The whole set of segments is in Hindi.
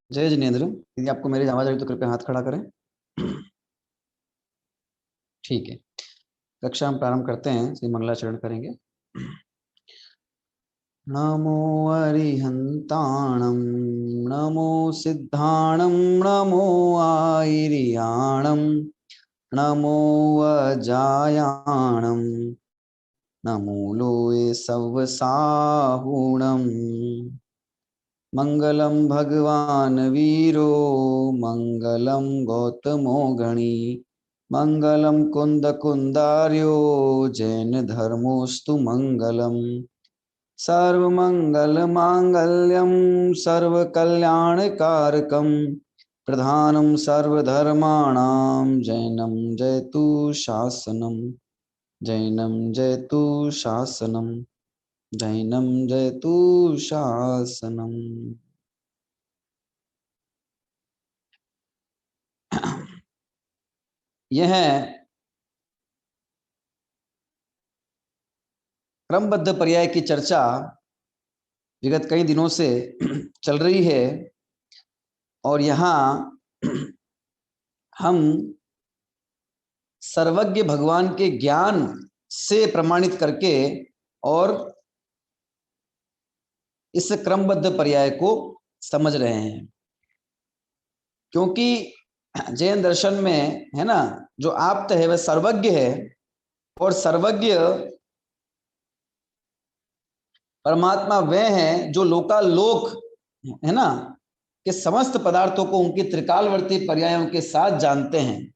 जय जिनेन्द्र, यदि आपको मेरी आवाज आ रही तो कृपया हाथ खड़ा करें। ठीक है, कक्षा हम प्रारंभ करते हैं, श्री मंगलाचरण करेंगे। नमो अरिहंताणं, नमो सिद्धाणं, नमो आयर्याणं, नमो अजायाणं, नमो लोये सवसाहुणम्। मंगलम भगवान वीरो, मंगलम गौतमो गणी, मंगलम कुंद कुंदार्यो, जैन धर्मोस्तु मंगलम। सर्वमंगल मांगल्यम, सर्वकल्याणकारकम, प्रधानम सर्वधर्माणां, जैनम जयतु शासनम, जैनम जयतु शासनम, जैनम जयतु शासनम। यह क्रमबद्ध पर्याय की चर्चा विगत कई दिनों से चल रही है और यहाँ हम सर्वज्ञ भगवान के ज्ञान से प्रमाणित करके और इस क्रमबद्ध पर्याय को समझ रहे हैं, क्योंकि जैन दर्शन में है ना, जो आप्त है वह सर्वज्ञ है और सर्वज्ञ परमात्मा वह है जो लोकालोक है ना कि समस्त पदार्थों को उनकी त्रिकालवर्ती पर्यायों के साथ जानते हैं।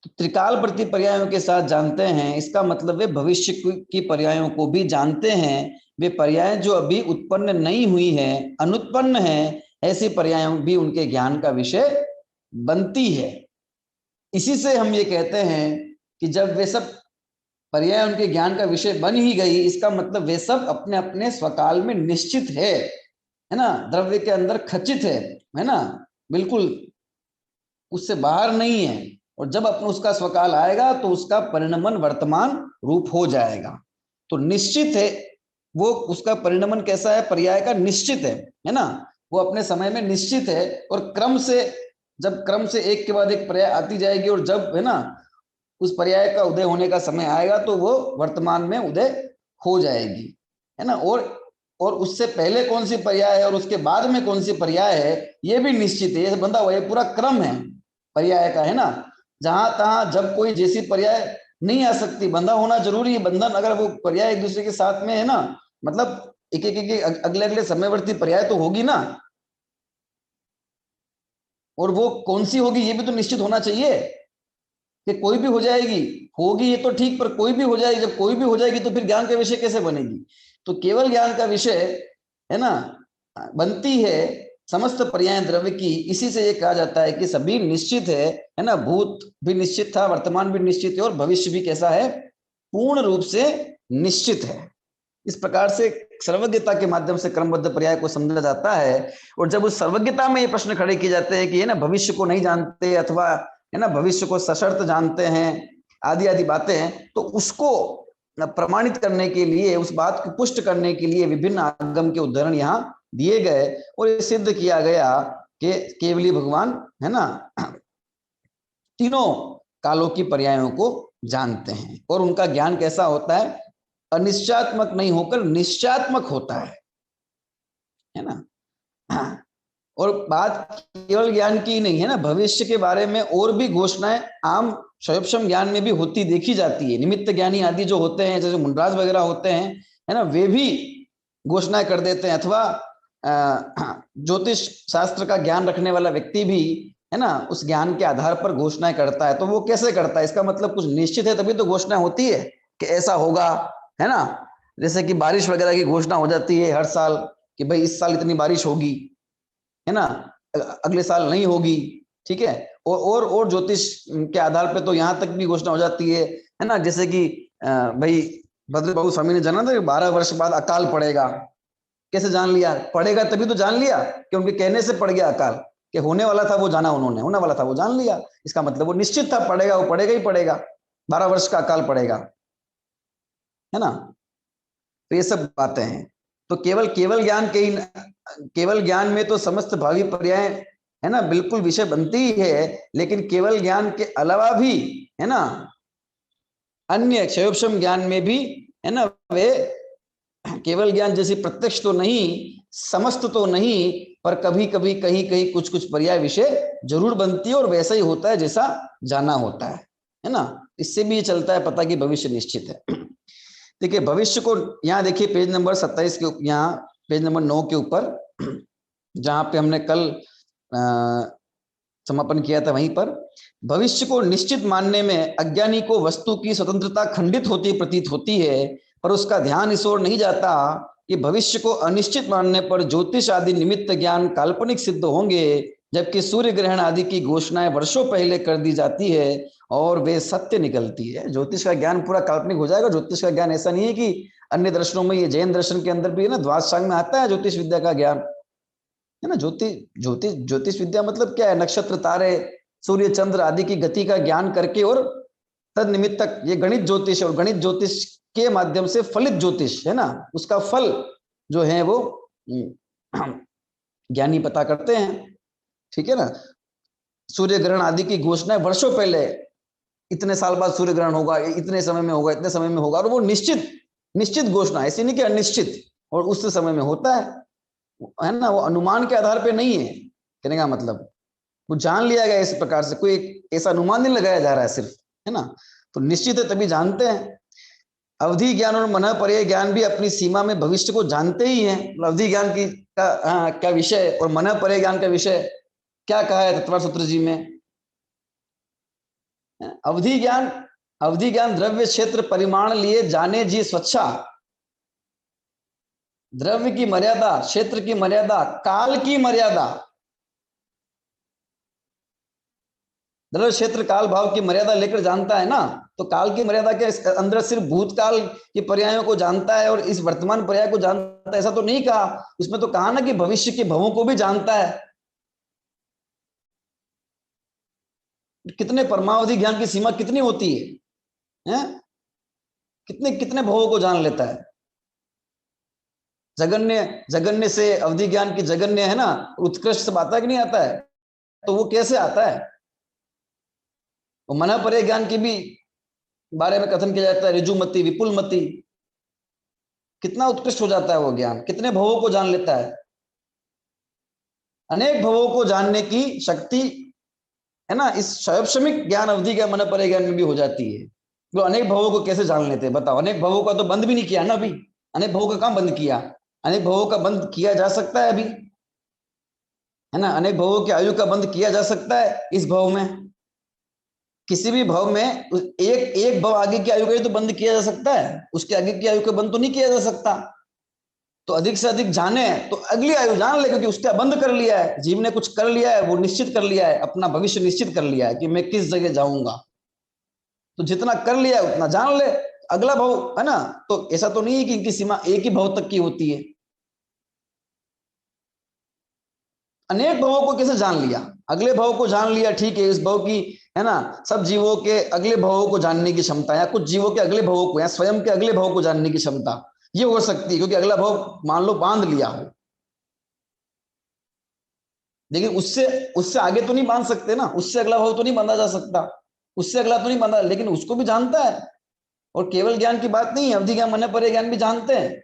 तो त्रिकालवर्ती पर्यायों के साथ जानते हैं, इसका मतलब वे भविष्य की पर्यायों को भी जानते हैं। वे पर्याय जो अभी उत्पन्न नहीं हुई है, अनुत्पन्न है, ऐसी पर्यायों भी उनके ज्ञान का विषय बनती है। इसी से हम ये कहते हैं कि जब वे सब पर्याय उनके ज्ञान का विषय बन ही गई, इसका मतलब वे सब अपने अपने स्वकाल में निश्चित है ना, द्रव्य के अंदर खचित है ना, बिल्कुल उससे बाहर नहीं है। और जब अपना उसका स्वकाल आएगा तो उसका परिणमन वर्तमान रूप हो जाएगा। तो निश्चित है वो, उसका परिणमन कैसा है, पर्याय का निश्चित है ना, वो अपने समय में निश्चित है। और क्रम से, जब क्रम से एक के बाद एक पर्याय आती जाएगी और जब है ना उस पर्याय का उदय होने का समय आएगा तो वो वर्तमान में उदय हो जाएगी, है ना। और उससे पहले कौन सी पर्याय है और उसके बाद में कौन सी पर्याय है, ये भी निश्चित है, ये बंधा हुआ, ये पूरा क्रम है पर्याय का, है ना। जहां तहां जब कोई जैसी पर्याय नहीं आ सकती, बंधा होना जरूरी है। बंधन अगर वो पर्याय एक दूसरे के साथ में है ना, मतलब एक एक एक अगले अगले समयवर्ती पर्याय तो होगी ना, और वो कौन सी होगी ये भी तो निश्चित होना चाहिए कि कोई भी हो जाएगी, होगी ये तो ठीक, पर कोई भी हो जाएगी। जब कोई भी हो जाएगी तो फिर ज्ञान का विषय कैसे बनेगी। तो केवल ज्ञान का विषय है ना बनती है समस्त पर्याय द्रव्य की। इसी से ये कहा जाता है कि सभी निश्चित है ना, भूत भी निश्चित था, वर्तमान भी निश्चित है और भविष्य भी कैसा है, पूर्ण रूप से निश्चित है। इस प्रकार से सर्वज्ञता के माध्यम से क्रमबद्ध पर्याय को समझा जाता है। और जब उस सर्वज्ञता में ये प्रश्न खड़े किए जाते हैं कि है ना भविष्य को नहीं जानते, अथवा है ना भविष्य को सशर्त जानते हैं, आदि आदि बातें हैं, तो उसको प्रमाणित करने के लिए, उस बात को पुष्ट करने के लिए विभिन्न आगम के उदाहरण यहाँ दिए गए और ये सिद्ध किया गया कि केवली भगवान है ना तीनों कालों की पर्यायों को जानते हैं। और उनका ज्ञान कैसा होता है, अनिश्चयात्मक नहीं होकर निश्चयात्मक होता है ना। और बात केवल ज्ञान की नहीं है ना, भविष्य के बारे में और भी घोषणाएं आम स्वयं ज्ञान में भी होती देखी जाती है। निमित्त ज्ञानी आदि जो होते हैं, जैसे मुंडराज वगैरह होते हैं, है ना, वे भी घोषणाएं कर देते हैं। अथवा ज्योतिष शास्त्र का ज्ञान रखने वाला व्यक्ति भी है ना उस ज्ञान के आधार पर घोषणाएं करता है। तो वो कैसे करता है, इसका मतलब कुछ निश्चित है तभी तो घोषणा होती है कि ऐसा होगा, है ना। जैसे कि बारिश वगैरह की घोषणा हो जाती है हर साल कि भाई इस साल इतनी बारिश होगी, है ना, अगले साल नहीं होगी, ठीक है। और ज्योतिष के आधार पे तो यहाँ तक भी घोषणा हो जाती है ना, जैसे कि भाई भद्र बाबू स्वामी ने जाना था कि 12 वर्ष बाद अकाल पड़ेगा। कैसे जान लिया, पड़ेगा तभी तो जान लिया कि उनके कहने से पड़ गया अकाल, कि होने वाला था वो जाना, उन्होंने होने वाला था वो जान लिया। इसका मतलब वो निश्चित था, पड़ेगा, वो पड़ेगा ही पड़ेगा, 12 वर्ष का अकाल पड़ेगा, है ना। तो ये सब बातें हैं। तो केवल केवल ज्ञान के ही, केवल ज्ञान में तो समस्त भावी पर्याय है ना बिल्कुल विषय बनती ही है, लेकिन केवल ज्ञान के अलावा भी है ना अन्य क्षयोपशम ज्ञान में भी है ना वे केवल ज्ञान जैसी प्रत्यक्ष तो नहीं, समस्त तो नहीं, पर कभी कभी कहीं कहीं कुछ कुछ पर्याय विषय जरूर बनती है और वैसा ही होता है जैसा जाना होता है ना। इससे भी ये चलता है पता कि भविष्य निश्चित है। देखिए भविष्य को यहाँ देखिए पेज नंबर 27 के यहाँ पेज नंबर 9 के ऊपर जहां पे हमने कल समापन किया था, वहीं पर भविष्य को निश्चित मानने में अज्ञानी को वस्तु की स्वतंत्रता खंडित होती प्रतीत होती है, पर उसका ध्यान इस ओर नहीं जाता कि भविष्य को अनिश्चित मानने पर ज्योतिष आदि निमित्त ज्ञान काल्पनिक सिद्ध होंगे, जबकि सूर्य ग्रहण आदि की घोषणाएं वर्षों पहले कर दी जाती है और वे सत्य निकलती है। ज्योतिष का ज्ञान पूरा काल्पनिक हो जाएगा। ज्योतिष का ज्ञान ऐसा नहीं है कि अन्य दर्शनों में, ये जैन दर्शन के अंदर भी है ना, द्वादशांग में आता है ज्योतिष विद्या का ज्ञान, है ना। ज्योतिष विद्या मतलब क्या है? नक्षत्र, तारे, सूर्य, चंद्र आदि की गति का ज्ञान करके और तद निमित्तक ये गणित ज्योतिष, और गणित ज्योतिष के माध्यम से फलित ज्योतिष है ना, उसका फल जो है वो ज्ञानी पता करते हैं, ठीक है ना। सूर्य ग्रहण आदि की घोषणा वर्षों पहले, इतने साल बाद सूर्य ग्रहण होगा, इतने समय में होगा, इतने समय में होगा, और वो निश्चित निश्चित घोषणा, ऐसी नहीं कि अनिश्चित, और उस समय में होता है ना। वो अनुमान के आधार पे नहीं है, कहने का मतलब वो जान लिया गया इस प्रकार से, कोई ऐसा अनुमान नहीं लगाया जा रहा है सिर्फ, है ना। तो निश्चित है तभी जानते हैं। अवधि ज्ञान और मन पर्याय ज्ञान भी अपनी सीमा में भविष्य को जानते ही हैं। अवधि ज्ञान की क्या विषय और मन पर्याय ज्ञान का विषय क्या कहा है तत्व सूत्र जी में? अवधि ज्ञान द्रव्य क्षेत्र परिमाण लिए जाने जी स्वच्छा, द्रव्य की मर्यादा, क्षेत्र की मर्यादा, काल की मर्यादा, द्रव्य क्षेत्र काल भाव की मर्यादा लेकर जानता है ना। तो काल की मर्यादा क्या, इस अंदर सिर्फ भूतकाल के पर्यायों को जानता है और इस वर्तमान पर्याय को जानता है, ऐसा तो नहीं कहा। उसमें तो कहा ना कि भविष्य के भवों को भी जानता है। कितने परमावधि ज्ञान की सीमा कितनी होती है? कितने कितने भवों को जान लेता है। जगन्य जगन्य से अवधि ज्ञान की जगन्य है ना, उत्कृष्ट सब आता है कि नहीं आता है? तो वो कैसे आता है? वो मन पर्याय ज्ञान की भी बारे में कथन किया जाता है, ऋजुमति विपुलमति, कितना उत्कृष्ट हो जाता है वो ज्ञान, कितने भवों को जान लेता है। अनेक भवों को जानने की शक्ति है ना इस शैक्षणिक ज्ञान अवधि का मन पर्याय ज्ञान में भी हो जाती है। तो अनेक भवों को कैसे जान लेते हैं बताओ? अनेक भवों का तो बंद भी नहीं किया ना अभी। अनेक भवों का काम बंद किया? अनेक भवों का बंद किया जा सकता है अभी, है ना। अनेक भवों की आयु का बंद किया जा सकता है इस भव में। किसी भी भव में एक एक भव आगे की आयु का तो बंद किया जा सकता है, उसके आगे की आयु का बंद तो नहीं किया जा सकता। तो अधिक से अधिक जाने तो अगली आयु जान ले, क्योंकि उसका बंद कर लिया है, जीव ने कुछ कर लिया है, वो निश्चित कर लिया है, अपना भविष्य निश्चित कर लिया है कि मैं किस जगह जाऊंगा। तो जितना कर लिया है उतना जान ले, अगला भव है ना। तो ऐसा तो नहीं है कि इनकी सीमा एक ही भव तक की होती है। अनेक भवों को कैसे जान लिया? अगले भव को जान लिया, ठीक है, इस भव की है ना, सब जीवों के अगले भवों को जानने की क्षमता, या कुछ जीवों के अगले भवों को या स्वयं के अगले भव को जानने की क्षमता ये हो सकती है, क्योंकि अगला भव मान लो बांध लिया हो, लेकिन उससे उससे आगे तो नहीं बांध सकते ना, उससे अगला भव तो नहीं बांधा जा सकता, उससे अगला तो नहीं बांधा, लेकिन उसको भी जानता है। और केवल ज्ञान की बात नहीं है, अवधि ज्ञान मन पर्याय ज्ञान भी जानते हैं।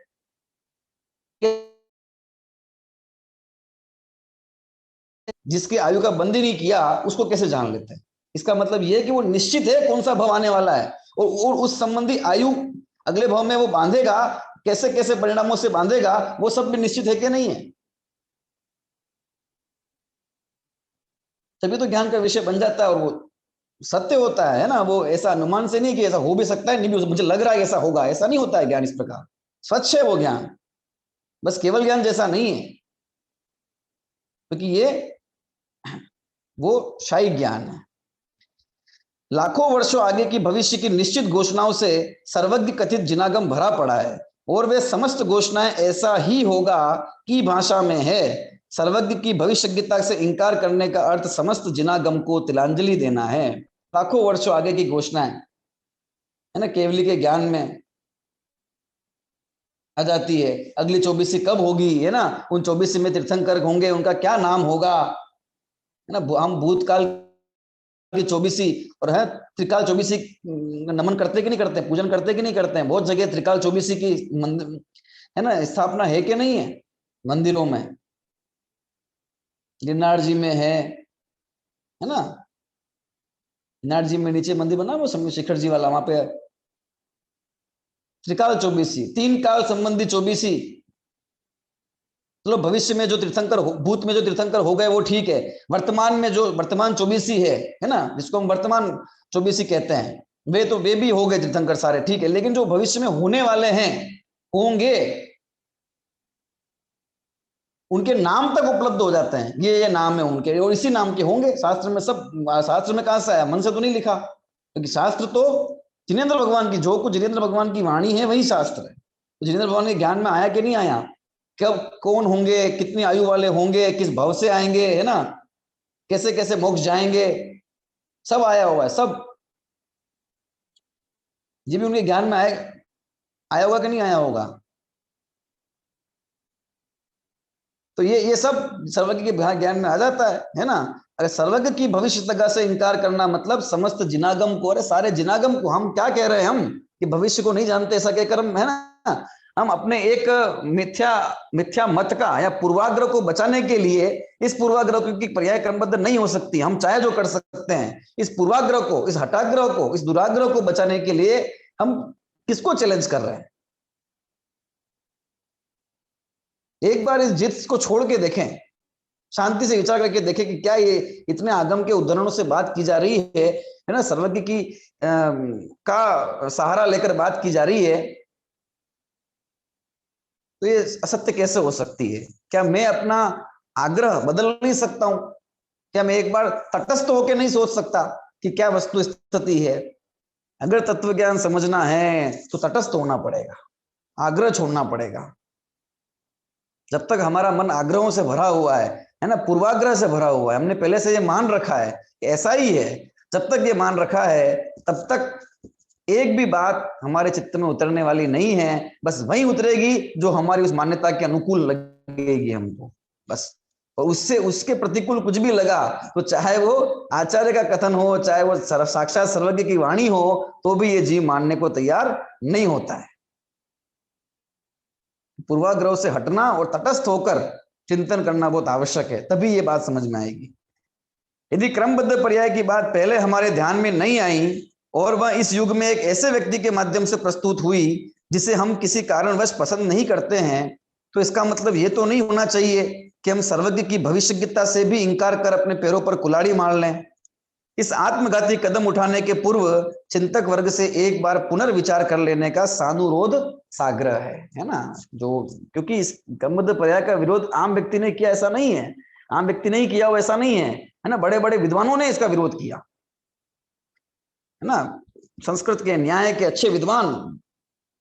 जिसकी आयु का बंद ही नहीं किया उसको कैसे जान लेते हैं? इसका मतलब यह है कि वो निश्चित है कौन सा भव आने वाला है, और उस संबंधी आयु अगले भव में वो बांधेगा, कैसे कैसे परिणामों से बांधेगा, वो सब भी निश्चित है कि नहीं है। तभी तो ज्ञान का विषय बन जाता है और वो सत्य होता है ना। वो ऐसा अनुमान से नहीं कि ऐसा हो भी सकता है, नहीं भी, मुझे लग रहा है ऐसा होगा, ऐसा नहीं होता है ज्ञान इस प्रकार। स्वच्छ है वो ज्ञान, बस केवल ज्ञान जैसा नहीं है, क्योंकि ये वो शाही ज्ञान है। लाखों वर्षों आगे की भविष्य की निश्चित घोषणाओं से सर्वज्ञ कथित जिनागम भरा पड़ा है, और वे समस्त घोषणाएं ऐसा ही होगा की भाषा में है। सर्वज्ञ की भविष्यज्ञता से इंकार करने का अर्थ समस्त जिनागम को तिलांजलि देना है। लाखों वर्षों आगे की घोषणाएं है ना केवली के ज्ञान में, आ जाती है। अगली चौबीसी कब होगी, है ना, उन चौबीसी में तीर्थंकर होंगे, उनका क्या नाम होगा, है ना। हम भूतकाल की चौबीसी और है त्रिकाल चौबीसी नमन करते कि नहीं करते, पूजन करते कि नहीं करते हैं। बहुत जगह त्रिकाल चौबीसी की मंदिर, है ना, स्थापना है कि नहीं है मंदिरों में। गिरनार जी में है ना, गिरनार जी में नीचे मंदिर बना वो समय शिखर जी वाला, वहां पे त्रिकाल चौबीसी, तीन काल संबंधी चौबीसी। चलो भविष्य में जो तीर्थंकर भूत में जो तीर्थंकर हो गए वो ठीक है, वर्तमान में जो वर्तमान चौबीसी है ना, जिसको हम वर्तमान चौबीसी कहते हैं, वे भी हो गए तीर्थंकर सारे, ठीक है। लेकिन जो भविष्य में होने वाले हैं, होंगे, उनके नाम तक उपलब्ध हो जाते हैं, ये नाम है उनके और इसी नाम के होंगे। शास्त्र में सब, शास्त्र में कहां से आया, मन से तो नहीं लिखा, क्योंकि शास्त्र तो जिनेन्द्र भगवान की, जो कुछ जिनेन्द्र भगवान की वाणी है वही शास्त्र है। तो जिनेन्द्र भगवान के ज्ञान में आया कि नहीं आया, कब कौन होंगे, कितनी आयु वाले होंगे, किस भाव से आएंगे, है ना, कैसे कैसे मोक्ष जाएंगे, सब आया हुआ है सब। ये भी उनके ज्ञान में आया आया होगा कि नहीं आया होगा। तो ये सब सर्वज्ञ के ज्ञान में आ जाता है ना। अगर सर्वज्ञ की भविष्यता से इनकार करना मतलब समस्त जिनागम को, अरे सारे जिनागम को, हम क्या कह रहे हैं, हम कि भविष्य को नहीं जानते ऐसा कहकर हम, है ना, हम अपने एक मिथ्या मिथ्या मत का या पूर्वाग्रह को बचाने के लिए, इस पूर्वाग्रह की पर्याय क्रमबद्ध नहीं हो सकती, हम चाहे जो कर सकते हैं, इस पूर्वाग्रह को, इस हटाग्रह को, इस दुराग्रह को बचाने के लिए हम किसको चैलेंज कर रहे हैं। एक बार इस जिद को छोड़ के देखें, शांति से विचार करके देखें कि क्या ये इतने आगम के उदाहरणों से बात की जा रही है ना, सर्वज्ञ की का सहारा लेकर बात की जा रही है, तो ये असत्य कैसे हो सकती है। क्या मैं अपना आग्रह बदल नहीं सकता हूं, क्या मैं एक बार तटस्थ होकर नहीं सोच सकता कि क्या वस्तु स्थिति है। अगर तत्व ज्ञान समझना है तो तटस्थ होना पड़ेगा, आग्रह छोड़ना पड़ेगा। जब तक हमारा मन आग्रहों से भरा हुआ है ना, पूर्वाग्रह से भरा हुआ है, हमने पहले से ये मान रखा है कि ऐसा ही है, जब तक ये मान रखा है तब तक एक भी बात हमारे चित्त में उतरने वाली नहीं है। बस वही उतरेगी जो हमारी उस मान्यता के अनुकूल लगेगी हमको, बस। और उससे उसके प्रतिकूल कुछ भी लगा तो चाहे वो आचार्य का कथन हो, चाहे वो साक्षात सर्वज्ञ की वाणी हो, तो भी ये जीव मानने को तैयार नहीं होता है। पूर्वाग्रह से हटना और तटस्थ होकर चिंतन करना बहुत आवश्यक है, तभी ये बात समझ में आएगी। यदि क्रमबद्ध पर्याय की बात पहले हमारे ध्यान में नहीं आई और वह इस युग में एक ऐसे व्यक्ति के माध्यम से प्रस्तुत हुई जिसे हम किसी कारणवश पसंद नहीं करते हैं, तो इसका मतलब ये तो नहीं होना चाहिए कि हम सर्वज्ञ की भविष्यज्ञता से भी इंकार कर अपने पैरों पर कुल्हाड़ी मार लें। इस आत्मघाती कदम उठाने के पूर्व चिंतक वर्ग से एक बार पुनर्विचार कर लेने का सानुरोध साग्रह है ना। जो, क्योंकि इस क्रमबद्ध पर्याय का विरोध आम व्यक्ति ने किया ऐसा नहीं है, आम व्यक्ति नहीं किया हो ऐसा नहीं है ना, बड़े बड़े विद्वानों ने इसका विरोध किया है ना। संस्कृत के न्याय के अच्छे विद्वान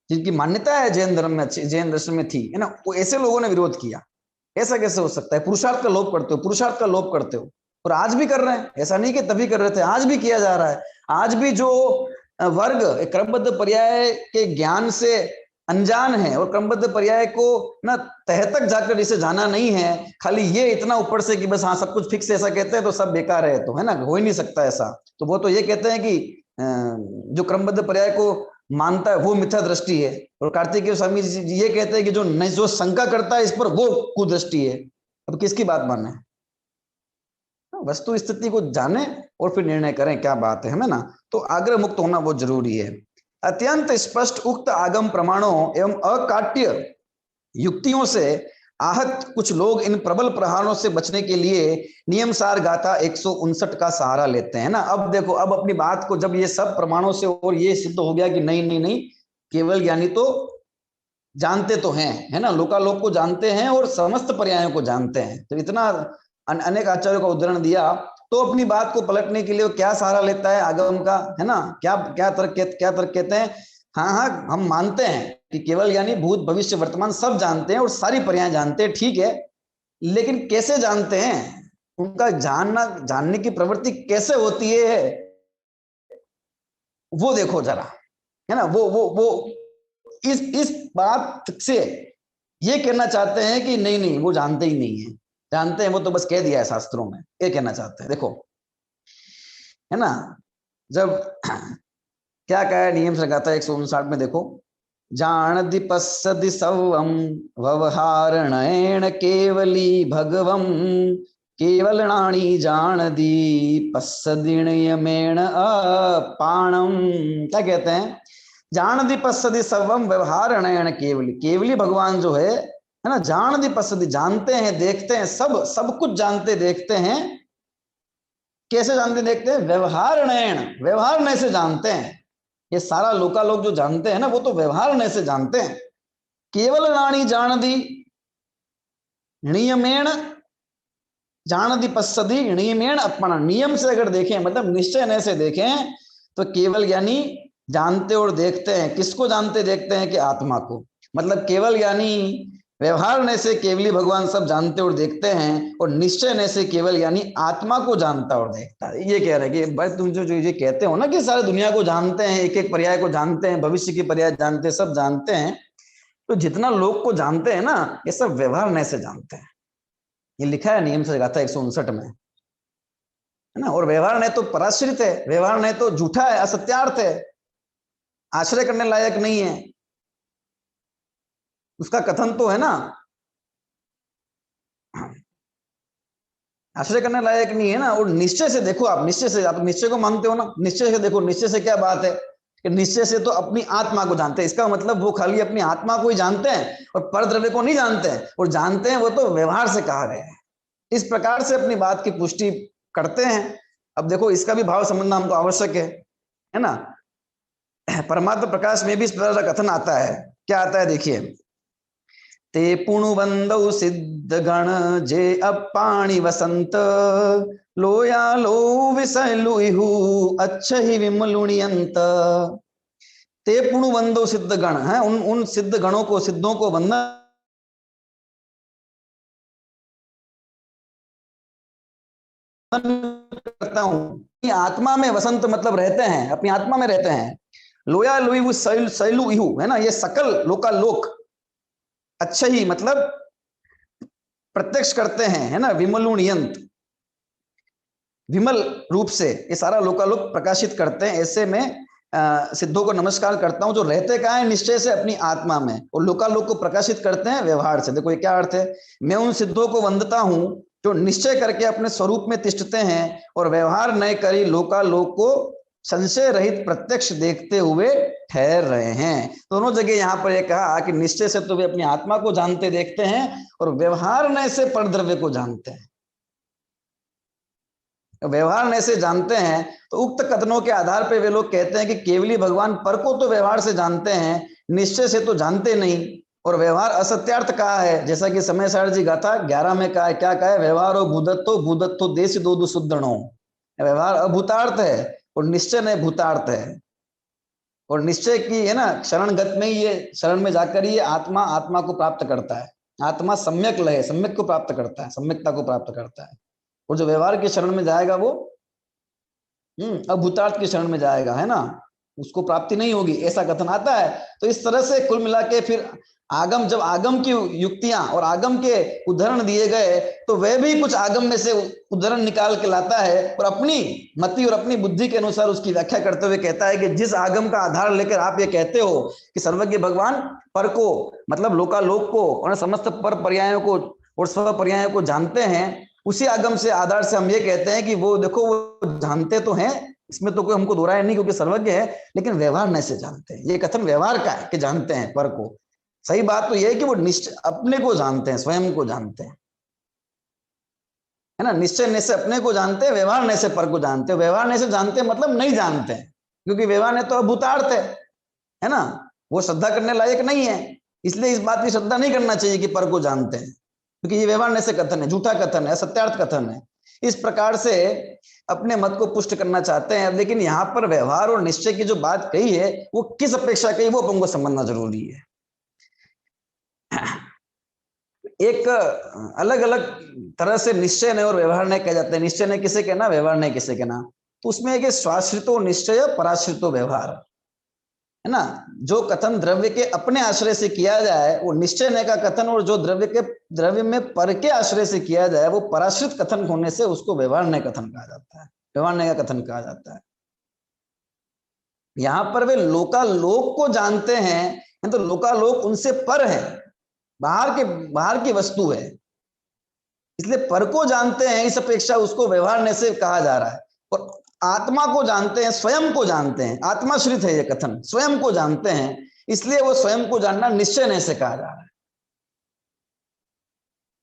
जिनकी मान्यता है जैन धर्म में, अच्छी जैन दर्शन में थी, है ना, वो ऐसे लोगों ने विरोध किया। ऐसा कैसे हो सकता है, पुरुषार्थ का लोभ करते हो, पुरुषार्थ का लोभ करते हो, और आज भी कर रहे हैं, ऐसा नहीं कि तभी कर रहे थे, आज भी किया जा रहा है। आज भी जो वर्ग क्रमबद्ध पर्याय के ज्ञान से अनजान है और क्रमबद्ध पर्याय को ना तह तक जाकर इसे जाना नहीं है, खाली ये इतना ऊपर से कि बस हाँ सब कुछ फिक्स ऐसा कहते हैं तो सब बेकार है, तो है ना, हो ही नहीं सकता ऐसा। तो वो तो ये कहते हैं कि जो क्रमबद्ध पर्याय को मानता है वो मिथ्या दृष्टि है, और कार्तिकेय स्वामी जी ये कहते हैं कि जो शंका करता है इस पर वो कुदृष्टि है। अब किसकी बात माने, वस्तु स्थिति को जाने और फिर निर्णय करें क्या बात है ना। तो आग्रह मुक्त होना बहुत जरूरी है। अत्यंत स्पष्ट उक्त आगम प्रमाणों एवं अकाट्य युक्तियों से आहत कुछ लोग इन प्रबल प्रहारों से बचने के लिए नियमसार गाथा 159 का सहारा लेते हैं ना। अब देखो, अब अपनी बात को जब ये सब प्रमाणों से और ये सिद्ध हो गया कि नहीं नहीं नहीं, केवल ज्ञानी तो जानते तो हैं, है ना, लोकालोक को जानते हैं और समस्त पर्यायों को जानते हैं, तो इतना अनेक आचार्यों का उदाहरण दिया, तो अपनी बात को पलटने के लिए क्या सहारा लेता है आगम का, है ना, क्या क्या तर्क कहते हैं। हाँ हाँ, हम मानते हैं कि केवल यानी भूत भविष्य वर्तमान सब जानते हैं और सारी पर्याय जानते हैं, ठीक है, लेकिन कैसे जानते हैं, उनका जानने की प्रवृत्ति कैसे होती है वो देखो जरा, है ना। वो इस बात से ये कहना चाहते हैं कि नहीं नहीं वो जानते ही नहीं है, जानते हैं वो तो बस कह दिया है शास्त्रों में, ये कहना चाहते हैं। देखो है ना, जब क्या कहा है नियम से गाता है 159 में, देखो, जानदि पश्यति सर्वं व्यवहारणेन केवली भगवं केवलनाणि जानदि पश्यति नियमेण अपाणम। क्या कहते हैं, जानदि पश्यति सर्वं व्यवहारणेन केवली, केवली भगवान जो है ना, जानदि पश्यति जानते हैं देखते हैं, सब कुछ जानते देखते हैं। कैसे जानते देखते हैं, व्यवहारणेन, व्यवहार से जानते हैं। ये सारा लोकालोक जो जानते हैं ना वो तो व्यवहार से जानते हैं। केवल नाणी जानदी नियमेण जानदी पश्यति नियमेण अपना, नियम से अगर देखें मतलब निश्चय से देखें तो केवल यानी जानते और देखते हैं। किसको जानते देखते हैं कि आत्मा को, मतलब केवल यानी व्यवहार से केवली भगवान सब जानते और देखते हैं, और निश्चय से केवल यानी आत्मा को जानता और देखता है। ये कह रहे हैं कि भाई तुम जो ये कहते हो ना कि सारे दुनिया को जानते हैं, एक एक पर्याय को जानते हैं, भविष्य की पर्याय जानते हैं, सब जानते हैं, तो जितना लोग को जानते हैं ना ये सब व्यवहार से जानते हैं। ये लिखा है नियम से गाथा 159 में, है ना। और व्यवहार ने तो पराश्रित है, व्यवहार ने तो झूठा है, असत्यार्थ है, आश्रय करने लायक नहीं है, उसका कथन तो है ना आश्रय करने लायक नहीं है ना। और निश्चय से देखो, आप निश्चय से, आप निश्चय को मानते हो ना, निश्चय से देखो, निश्चय से क्या बात है कि निश्चय से तो अपनी आत्मा को जानते हैं। इसका मतलब वो खाली अपनी आत्मा को ही जानते हैं और परद्रव्य को नहीं जानते हैं, और जानते हैं वो तो व्यवहार से कहा गया है। इस प्रकार से अपनी बात की पुष्टि करते हैं। अब देखो इसका भी भाव समझना हमको आवश्यक है ना। परमात्मा प्रकाश में भी इस प्रकार का कथन आता है। क्या आता है देखिए, ते पुणुबंदौ सिद्ध गण जे अपाणि वसंत लोया लो विषय लुहु अच्छा ही विमलुणियंत। ते पुणुबंदौ सिद्ध गण है, उन सिद्ध गणों को, सिद्धों को वंदन करता हूं। आत्मा में वसंत मतलब रहते हैं, अपनी आत्मा में रहते हैं। लोया लुहु सैलु इहु है ना, ये सकल लोकालोक अच्छा ही मतलब प्रत्यक्ष करते हैं, है ना। विमलुणियंत, विमल रूप से ये सारा लोकालोक प्रकाशित करते हैं। ऐसे में सिद्धों को नमस्कार करता हूं जो रहते कहाँ है, निश्चय से अपनी आत्मा में, और लोकालोक को प्रकाशित करते हैं व्यवहार से। देखो ये क्या अर्थ है, मैं उन सिद्धों को वंदता हूं जो निश्चय करके अपने स्वरूप में तिष्ठते हैं और व्यवहार न करी लोकालोक को संशय रहित प्रत्यक्ष देखते हुए ठहर रहे हैं। दोनों जगह यहां पर यह कहा कि निश्चय से तो वे अपनी आत्मा को जानते देखते हैं और व्यवहार न से परद्रव्य को जानते हैं। व्यवहार न से जानते हैं तो उक्त कथनों के आधार पर वे लोग कहते हैं कि केवली भगवान पर को तो व्यवहार से जानते हैं, निश्चय से तो जानते नहीं, और व्यवहार असत्यार्थ कहा है। जैसा कि समय सार जी गाथा 11 में कहा है, क्या कहा है, व्यवहारो भूदत्तो देश दो सुदृढ़ो। व्यवहार अभूतार्थ है और निश्चय नहीं भूतार्थ है। और निश्चय की है ना शरणगत में ही, ये शरण में जाकर ये आत्मा को प्राप्त करता है। आत्मा सम्यक लय, सम्यक को प्राप्त करता है, सम्यकता को प्राप्त करता है। और जो व्यवहार की शरण में जाएगा वो अभूतार्थ की शरण में जाएगा, है ना, उसको प्राप्ति नहीं होगी, ऐसा कथन आता है। तो इस तरह से कुल मिला के फिर आगम, जब आगम की युक्तियां और आगम के उदाहरण दिए गए तो वह भी कुछ आगम में से उदाहरण निकाल के लाता है और अपनी मति और अपनी बुद्धि के अनुसार उसकी व्याख्या करते हुए कहता है कि जिस आगम का आधार लेकर आप ये कहते हो कि सर्वज्ञ भगवान पर को मतलब लोकालोक को और समस्त पर पर्यायों को और स्व पर्यायों को जानते हैं, उसी आगम से आधार से हम ये कहते हैं कि वो देखो वो जानते तो हैं, इसमें तो कोई हमको दोहराया नहीं क्योंकि सर्वज्ञ है, लेकिन व्यवहार नहीं से जानते हैं। ये कथन व्यवहार का है कि जानते हैं पर को। सही बात तो यह है कि वो निश्चय अपने को जानते हैं, स्वयं को जानते हैं, है ना। निश्चय ने से अपने को जानते हैं, व्यवहार ने से पर को जानते हैं। व्यवहार ने से जानते हैं मतलब नहीं जानते हैं, क्योंकि व्यवहार ने तो अभूतार्थ है ना, वो श्रद्धा करने लायक नहीं है। इसलिए इस बात की श्रद्धा नहीं करना चाहिए कि पर को जानते हैं, क्योंकि ये व्यवहार ने से कथन है, झूठा कथन है, सत्यार्थ कथन है। इस प्रकार से अपने मत को पुष्ट करना चाहते हैं। लेकिन यहाँ पर व्यवहार और निश्चय की जो बात कही है वो किस अपेक्षा कही, वो अपन को समझना जरूरी है। एक अलग अलग तरह से निश्चय ने और व्यवहार ने कह जाते हैं। निश्चय ने किसे कहना, व्यवहार ने किसे कहना। तो उसमें एक स्वाश्रितो निश्चय, पराश्रितो व्यवहार, है ना, जो कथन द्रव्य के अपने आश्रय से किया जाए वो निश्चय नय का कथन, और जो द्रव्य में पर के आश्रय से किया जाए वो पराश्रित कथन होने से उसको व्यवहार नय कथन कहा जाता है, व्यवहार नय का कथन कहा जाता है। यहां पर वे लोकालोक को जानते हैं, तो लोकालोक उनसे पर है, बाहर की वस्तु है, इसलिए पर को जानते हैं, इस अपेक्षा उसको व्यवहार नय से कहा जा रहा है। और आत्मा को जानते हैं, स्वयं को जानते हैं, आत्माश्रित है ये कथन, स्वयं को जानते हैं, इसलिए वो स्वयं को जानना निश्चय नय से कहा जा रहा है।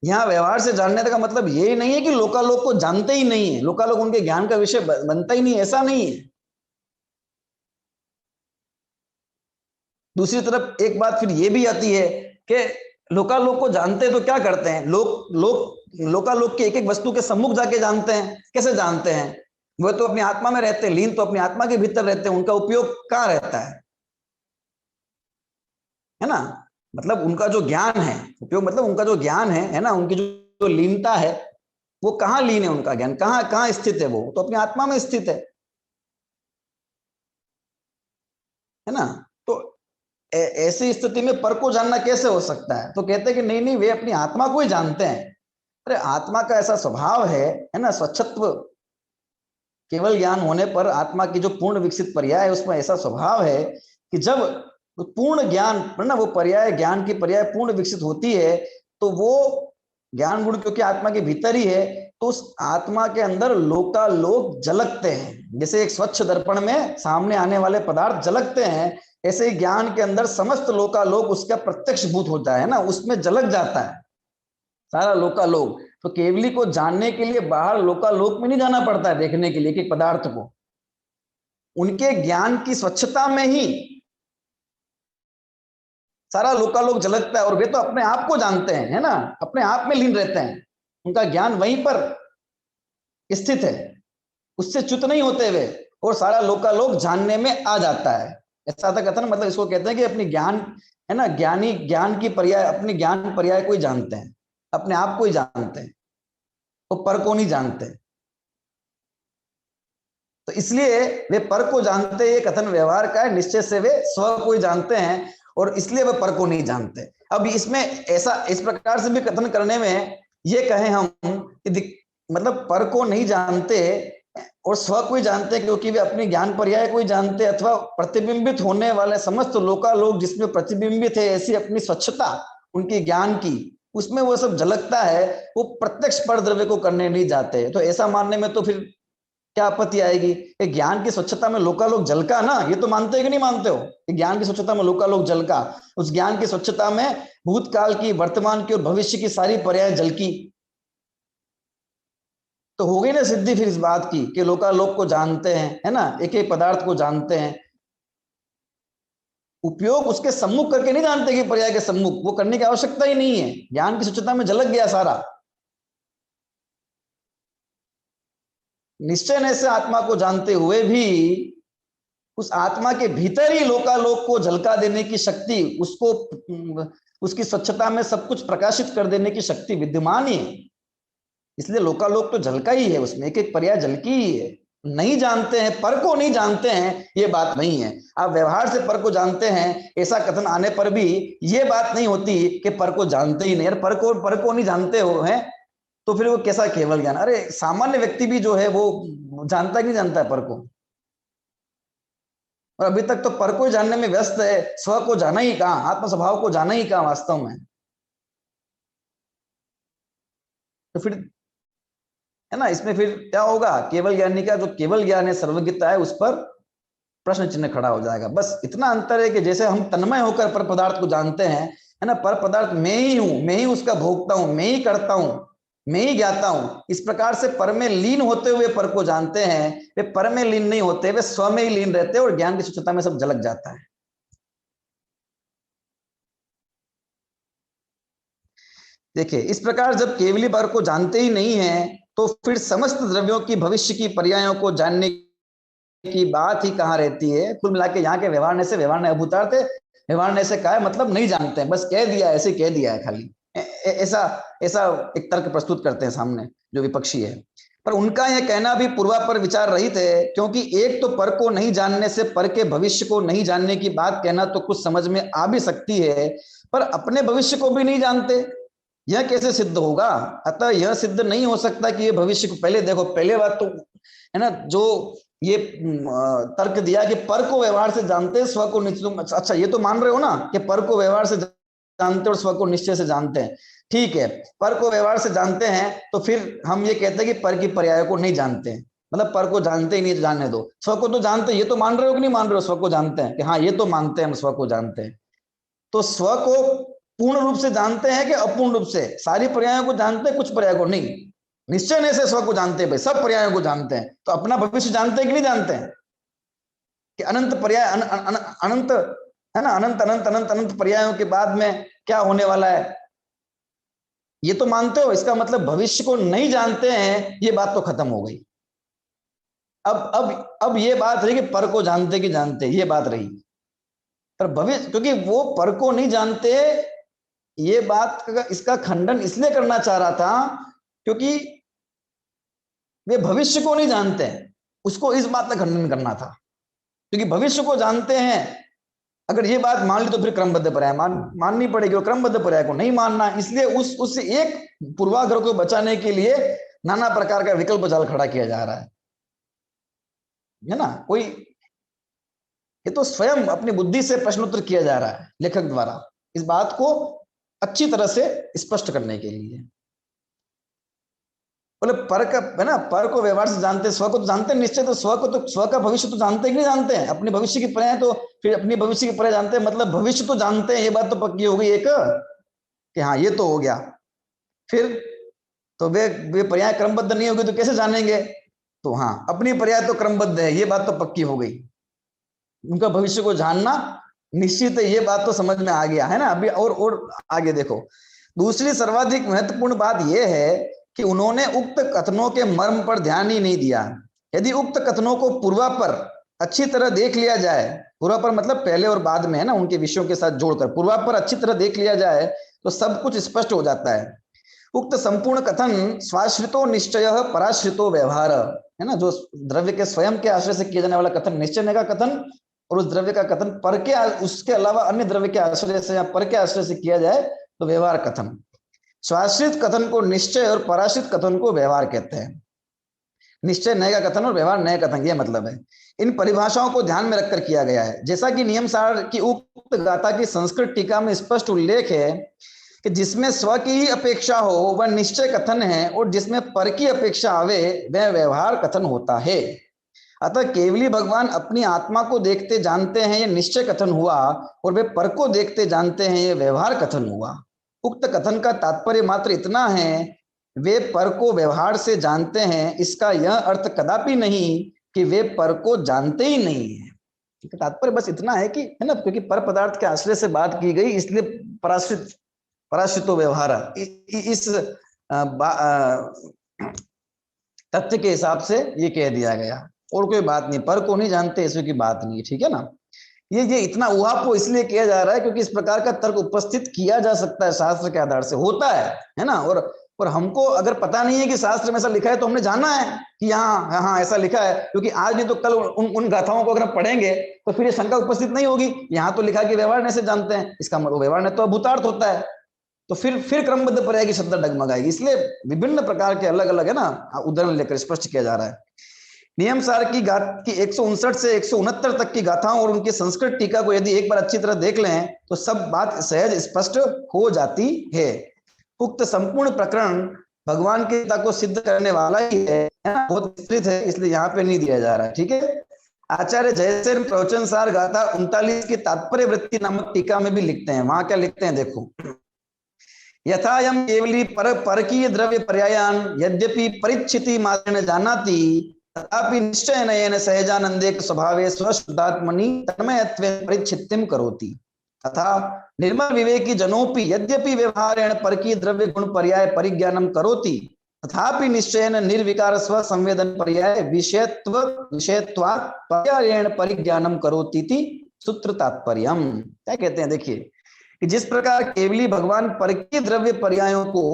यहां व्यवहार से जानने का मतलब ये नहीं है कि लोकालोक को जानते ही नहीं है, लोकालोक उनके ज्ञान का विषय बनता ही नहीं, ऐसा नहीं है। दूसरी तरफ एक बात फिर ये भी आती है कि लोकालोक को जानते हैं तो क्या करते हैं, लोकालोक के एक एक वस्तु के सम्मुख जाके जानते हैं। कैसे जानते हैं, वो तो अपनी आत्मा में रहते हैं, लीन तो अपनी आत्मा के भीतर रहते हैं, उनका उपयोग कहाँ रहता है ना, मतलब उनका जो ज्ञान है, उपयोग मतलब उनका जो ज्ञान है ना, उनकी जो लीनता है वो कहाँ लीन है, उनका ज्ञान कहाँ कहाँ स्थित है, वो तो अपनी आत्मा में स्थित है ना। तो ऐसी स्थिति में पर को जानना कैसे हो सकता है, तो कहते हैं कि नहीं नहीं, वे अपनी आत्मा को ही जानते हैं। अरे आत्मा का ऐसा स्वभाव है ना, स्वच्छत्व, केवल ज्ञान होने पर आत्मा की जो पूर्ण विकसित पर्याय है उसमें ऐसा स्वभाव है कि जब पूर्ण ज्ञान ना, वो पर्याय ज्ञान की पर्याय पूर्ण विकसित होती है तो वो ज्ञान गुण क्योंकि आत्मा के भीतर ही है, तो उस आत्मा के अंदर लोकालोक झलकते हैं। जैसे एक स्वच्छ दर्पण में सामने आने वाले पदार्थ झलकते हैं, ऐसे ही ज्ञान के अंदर समस्त लोकालोक उसका प्रत्यक्ष भूत होता है ना, उसमें झलक जाता है सारा लोकालोक। तो केवली को जानने के लिए बाहर लोकालोक में नहीं जाना पड़ता है देखने के लिए कि पदार्थ को, उनके ज्ञान की स्वच्छता में ही सारा लोकालोक झलकता है। और वे तो अपने आप को जानते हैं, है ना, अपने आप में लीन रहते हैं, उनका ज्ञान वहीं पर स्थित है, उससे च्युत नहीं होते वे, और सारा लोकालोक जानने में आ जाता है। ऐसा था कथन, मतलब इसको कहते हैं कि अपनी ज्ञान है ना, ज्ञानी ज्ञान की पर्याय, अपने ज्ञान पर्याय को ही जानते हैं, अपने आप को ही जानते हैं, तो पर को नहीं जानते। तो इसलिए वे पर को जानते, ये कथन व्यवहार का है, निश्चय से वे स्व को ही जानते हैं और इसलिए वे पर को नहीं जानते। अब इसमें ऐसा इस प्रकार से भी कथन करने में ये कहें हम मतलब पर को नहीं जानते और स्व को ही जानते क्योंकि वे अपने ज्ञान पर्याय को ही जानते, अथवा प्रतिबिंबित होने वाले समस्त लोकालोक जिसमें प्रतिबिंबित है ऐसी अपनी स्वच्छता उनके ज्ञान की, उसमें वो सब झलकता है, वो प्रत्यक्ष पर द्रव्य को करने नहीं जाते। तो ऐसा मानने में तो फिर क्या आपत्ति आएगी, ज्ञान की स्वच्छता में लोकालोक झलका ना, ये तो मानते हो कि नहीं मानते हो, ज्ञान की स्वच्छता में लोकालोक झलका, उस ज्ञान की स्वच्छता में भूतकाल की, वर्तमान की और भविष्य की सारी पर्याय झलकी, तो हो गई ना सिद्धि फिर इस बात की कि लोकालोक को जानते हैं, है ना, एक एक पदार्थ को जानते हैं, उपयोग उसके सम्मुख करके नहीं जानते कि पर्याय के सम्मुख, वो करने की आवश्यकता ही नहीं है, ज्ञान की स्वच्छता में झलक गया सारा। निश्चय ने से आत्मा को जानते हुए भी उस आत्मा के भीतर ही लोकालोक को झलका देने की शक्ति, उसको उसकी स्वच्छता में सब कुछ प्रकाशित कर देने की शक्ति विद्यमान ही है, इसलिए लोकालोक तो झलका ही है, उसमें एक एक पर्याय झलकी ही है। नहीं जानते हैं, पर को नहीं जानते हैं, ये बात नहीं है। आप व्यवहार से पर को जानते हैं ऐसा कथन आने पर भी ये बात नहीं होती कि पर को जानते ही नहीं, यार पर को नहीं जानते हो हैं तो फिर वो कैसा केवल ज्ञान। अरे सामान्य व्यक्ति भी जो है वो जानता ही नहीं जानता है पर को, और अभी तक तो पर को जानने में व्यस्त है, स्व को जाना ही कहां, आत्म स्वभाव को जाना ही कहां वास्तव में। तो फिर है ना, इसमें फिर क्या होगा, केवल ज्ञानी का जो केवल ज्ञान है, सर्वज्ञता है, उस पर प्रश्न चिन्ह खड़ा हो जाएगा। बस इतना अंतर है कि जैसे हम तन्मय होकर पर पदार्थ को जानते हैं, है ना, पर पदार्थ मैं ही हूं, मैं ही उसका भोगता हूं, मैं ही करता हूं, मैं ही ज्ञाता हूं, इस प्रकार से पर में लीन होते हुए पर को जानते हैं। वे पर में लीन नहीं होते, वे स्व में ही लीन रहते हैं और ज्ञान की स्वच्छता में सब झलक जाता है। देखिए इस प्रकार जब केवली पर को जानते ही नहीं है तो फिर समस्त द्रव्यों की भविष्य की पर्यायों को जानने की बात ही कहां रहती है। कुल मिला के यहाँ के व्यवहार ने से व्यवहार ने अभूतार्थ है, व्यवहार ने से कहा है मतलब नहीं जानते हैं, बस कह दिया, ऐसे कह दिया है खाली, ऐसा ऐसा एक तर्क प्रस्तुत करते हैं सामने जो विपक्षी है। पर उनका यह कहना भी पूर्वापर विचार रहित है, क्योंकि एक तो पर को नहीं जानने से पर के भविष्य को नहीं जानने की बात कहना तो कुछ समझ में आ भी सकती है, पर अपने भविष्य को भी नहीं जानते, यह कैसे सिद्ध होगा। अतः यह सिद्ध नहीं हो सकता कि ये भविष्य को, पहले देखो, पहले बात तो है ना, जो ये तर्क दिया कि पर को व्यवहार से जानते, स्व को निश्चय, अच्छा ये तो मान रहे हो ना कि पर को व्यवहार से जानते और स्व को निश्चय से जानते हैं, ठीक है। पर को व्यवहार से जानते हैं तो फिर हम ये कहते हैं कि पर की पर्याय को नहीं जानते हैं, मतलब पर को जानते ही नहीं, जानने दो। स्व को तो जानते हैं, ये तो मान रहे हो कि नहीं मान रहे हो, स्व को जानते हैं कि हाँ ये तो मानते हैं हम स्व को जानते हैं। तो स्व को पूर्ण रूप से जानते हैं कि अपूर्ण रूप से, सारी पर्यायों को जानते हैं, कुछ पर्याय को नहीं। निश्चय नहीं से स्व को जानते हैं भाई, सब पर्यायों को जानते हैं। तो अपना भविष्य जानते हैं कि नहीं जानते हैं, कि अनंत पर्याय अनंत है ना, अनंत अनंत अनंत अनंत पर्यायों के बाद में क्या होने वाला है, ये तो मानते हो। इसका मतलब भविष्य को नहीं जानते हैं, ये बात तो खत्म हो गई। अब ये बात रही कि पर को जानते कि जानते, ये बात रही। पर भविष्य, क्योंकि वो पर को नहीं जानते, ये बात इसका खंडन इसलिए करना चाह रहा था क्योंकि वे भविष्य को नहीं जानते, उसको इस बात का खंडन करना था। क्योंकि भविष्य को जानते हैं, अगर ये बात मान ली तो फिर क्रमबद्ध पर्याय माननी पड़ेगी, और क्रमबद्ध पर्याय को नहीं मानना, इसलिए उस एक पूर्वाग्रह को बचाने के लिए नाना प्रकार का विकल्प जाल खड़ा किया जा रहा है ना। कोई ये तो स्वयं अपनी बुद्धि से प्रश्नोत्तर किया जा रहा है लेखक द्वारा, इस बात को अच्छी तरह से स्पष्ट करने के लिए। बोले पर का है ना, पर को व्यवहार से जानते, स्व को तो जानते निश्चय, तो स्व को तो, स्व का भविष्य तो जानते कि नहीं जानते हैं, अपने भविष्य की पर्याय तो फिर अपनी भविष्य की पर्याय जानते हैं, मतलब भविष्य तो जानते हैं, ये बात तो पक्की हो गई एक कि हाँ ये तो हो गया। फिर तो वे पर्याय क्रमबद्ध नहीं होगी तो कैसे जानेंगे, तो हाँ अपनी पर्याय तो क्रमबद्ध है, ये बात तो पक्की हो गई। उनका भविष्य को जानना निश्चित है, ये बात तो समझ में आ गया है ना। अभी और आगे देखो, दूसरी सर्वाधिक महत्वपूर्ण बात यह है कि उन्होंने उक्त कथनों के मर्म पर ध्यान ही नहीं दिया। यदि उक्त कथनों को पूर्वापर अच्छी तरह देख लिया जाए, पूर्वापर मतलब पहले और बाद में है ना, उनके विषयों के साथ जोड़कर पूर्वापर अच्छी तरह देख लिया जाए तो सब कुछ स्पष्ट हो जाता है। उक्त संपूर्ण कथन स्वाश्रितो निश्चय पराश्रितो व्यवहार है ना, जो द्रव्य के स्वयं के आश्रय से किया जाने वाला कथन निश्चय का कथन, और उस द्रव्य का कथन पर के, उसके अलावा अन्य द्रव्य के आश्रय से या पर के आश्रय से किया जाए तो व्यवहार कथन। स्वाश्रित कथन को निश्चय और पराश्रित कथन को व्यवहार कहते हैं। निश्चय नए का कथन और व्यवहार नए कथन, यह मतलब है। इन परिभाषाओं को ध्यान में रखकर किया गया है। जैसा कि नियम सार की उक्त गाथा की संस्कृत टीका में स्पष्ट उल्लेख है कि जिसमें स्व की ही अपेक्षा हो वह निश्चय कथन है, और जिसमें पर की अपेक्षा आवे वह व्यवहार कथन होता है। अतः केवली भगवान अपनी आत्मा को देखते जानते हैं, यह निश्चय कथन हुआ, और वे पर को देखते जानते हैं, यह व्यवहार कथन हुआ। उक्त कथन का तात्पर्य मात्र इतना है, वे पर को व्यवहार से जानते हैं, इसका यह अर्थ कदापि नहीं कि वे पर को जानते ही नहीं है। तात्पर्य बस इतना है कि है ना, क्योंकि पर पदार्थ के आश्रय से बात की गई, इसलिए पराश्रितो व्यवहार इस तथ्य के हिसाब से ये कह दिया गया, और कोई बात नहीं, पर को नहीं जानते इसमें की बात नहीं, ठीक है ना। ये इतना उहापोह इसलिए किया जा रहा है क्योंकि इस प्रकार का तर्क उपस्थित किया जा सकता है, शास्त्र के आधार से होता है ना। और हमको अगर पता नहीं है कि शास्त्र में ऐसा लिखा है तो हमने जाना है कि यहाँ हाँ ऐसा लिखा है, क्योंकि आज नहीं तो कल उन गाथाओं को अगर पढ़ेंगे तो फिर ये शंका उपस्थित नहीं होगी। यहाँ तो लिखा कि व्यवहार ने से जानते हैं, इसका मतलब व्यवहार ने तो अभूतार्थ होता है, तो फिर क्रमबद्ध पर्याय की शब्द डगमगाएगी। इसलिए विभिन्न प्रकार के अलग अलग है ना उदाहरण लेकर स्पष्ट किया जा रहा है। नियम सार की 159 से 169 तक की गाथाओं और उनकी संस्कृत टीका को यदि एक बार अच्छी तरह देख लें तो सब बात सहज स्पष्ट हो जाती है। उक्त संपूर्ण प्रकरण भगवान की को सिद्ध करने वाला ही है, बहुत विस्तृत है, इसलिए यहाँ पे नहीं दिया जा रहा है, ठीक है। आचार्य जयसेन प्रवचन सार गाथा 39 की तात्पर्य वृत्ति नामक टीका में भी लिखते हैं। वहां क्या लिखते हैं देखो, यथायम केवली परकीय द्रव्य पर्यायान यद्यपि परिच्छिति मात्रेण जानाति तथापि निश्चय नयन सहजानंदे स्वभावे स्वशुद्धात्मनि तन्मयत्वेन परिच्छित्तिं करोति तथा निर्मल विवेकी जनोपि यद्यपि व्यवहारेण परकीय द्रव्य गुण पर्याय परिज्ञानम करोति तथापि निश्चयेन निर्विकार स्व संवेदन पर्याय विषयत्वात् पर्यायेण परिज्ञानम करोति इति सूत्र तात्पर्यम। क्या कहते हैं देखिए कि जिस प्रकार केवली भगवान परकीय द्रव्य पर्यायों को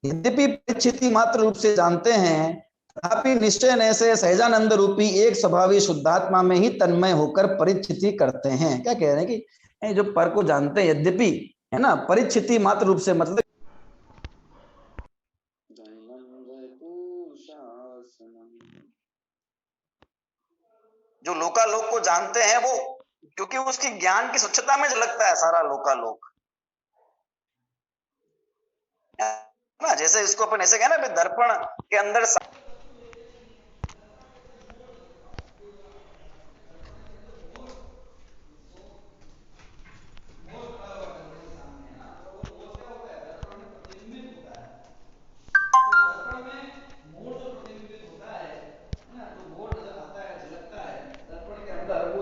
यद्यपि परिच्छिति मात्र रूप से जानते हैं तथापि निश्चय से सहजानंद रूपी एक स्वभावी शुद्धात्मा में ही तन्मय होकर परिचिति करते हैं। क्या कह रहे हैं कि जो पर को जानते हैं यद्यपि, है ना, परिचिति मात्र रूप से, मतलब जो लोकालोक को जानते हैं वो, क्योंकि उसकी ज्ञान की स्वच्छता में झलकता है सारा लोकालोक, ना। जैसे इसको अपन ऐसे कहें ना, दर्पण के अंदर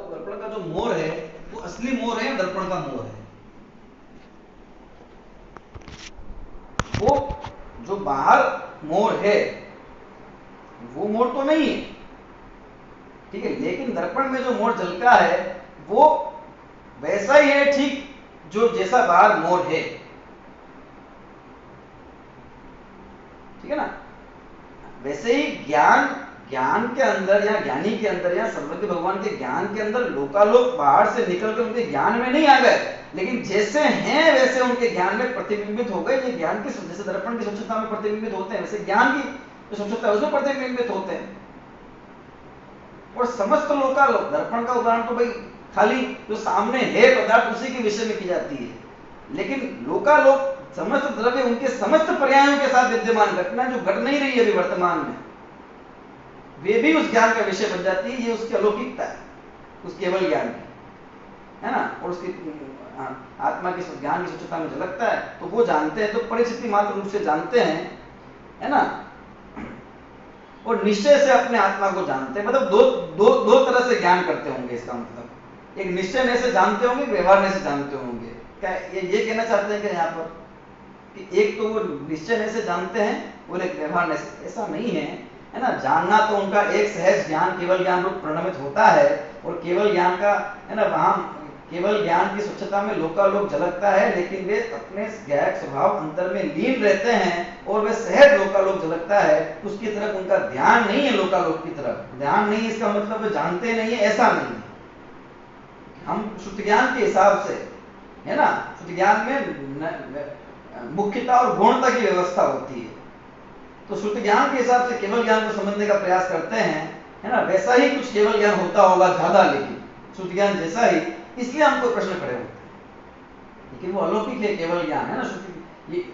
दर्पण का जो मोर है वो असली मोर है, दर्पण का मोर है। वो जो बाहर मोर है वो मोर तो नहीं है, ठीक है, लेकिन दर्पण में जो मोर झलका है वो वैसा ही है, ठीक जो जैसा बाहर मोर है, ठीक है ना। वैसे ही ज्ञान ज्ञान के अंदर या ज्ञानी के अंदर या सर्वज्ञ भगवान के ज्ञान के अंदर लोकालोक बाहर से निकलकर उनके ज्ञान में नहीं आ गए, लेकिन जैसे हैं वैसे उनके ज्ञान में प्रतिबिंबित हो गए। ये ज्ञान की, जैसे दर्पण की स्वच्छता में प्रतिबिंबित होते हैं, वैसे ज्ञान की जो स्वच्छता है उसमें प्रतिबिंबित होते हैं। और समस्त लोकालोक, दर्पण का उदाहरण तो भाई खाली जो सामने है पदार्थ उसी के विषय में की जाती है, लेकिन लोकालोक समस्त द्रव्य उनके समस्त पर्यायों के साथ विद्यमान घटना जो घट नहीं रही है अभी वर्तमान में, वे भी उस ज्ञान का विषय बन जाती है। ये उसकी अलौकिकता है, उस केवल ज्ञान की, है ना। और उसकी आत्मा की ज्ञान की स्वच्छता में झलकता है, तो वो जानते हैं, तो परिस्थिति मात्र रूप से जानते हैं, है ना। और निश्चय से अपने आत्मा को जानते हैं, मतलब दो तरह से ज्ञान करते होंगे। इसका मतलब एक निश्चय से जानते होंगे, व्यवहार से जानते होंगे। क्या ये कहना चाहते हैं कि यहाँ पर कि एक तो वो निश्चय से जानते हैं और एक व्यवहार से? ऐसा नहीं है, है ना। जानना तो उनका एक सहज ज्ञान, केवल ज्ञान रूप परिणमित होता है, और केवल ज्ञान का, है ना, वहां केवल ज्ञान की स्वच्छता में लोकालोक झलकता है, लेकिन वे अपने ज्ञायक स्वभाव अंतर में लीन रहते हैं और वे सहज लोकालोक झलकता है, उसकी तरफ उनका ध्यान नहीं है। लोकालोक की तरफ ध्यान नहीं, इसका मतलब वे जानते नहीं है, ऐसा नहीं है। हम शुद्ध ज्ञान के हिसाब से, है ना, शुद्ध ज्ञान में मुख्यता और गौणता की व्यवस्था होती है, तो शुद्ध ज्ञान के हिसाब से केवल ज्ञान को समझने का प्रयास करते हैं, है ना। वैसा ही कुछ केवल ज्ञान होता होगा ज्यादा, लेकिन शुद्ध ज्ञान जैसा ही, इसलिए हमको प्रश्न खड़े होते हैं। लेकिन वो अलौकिक है केवल ज्ञान, है ना। शुद्ध ये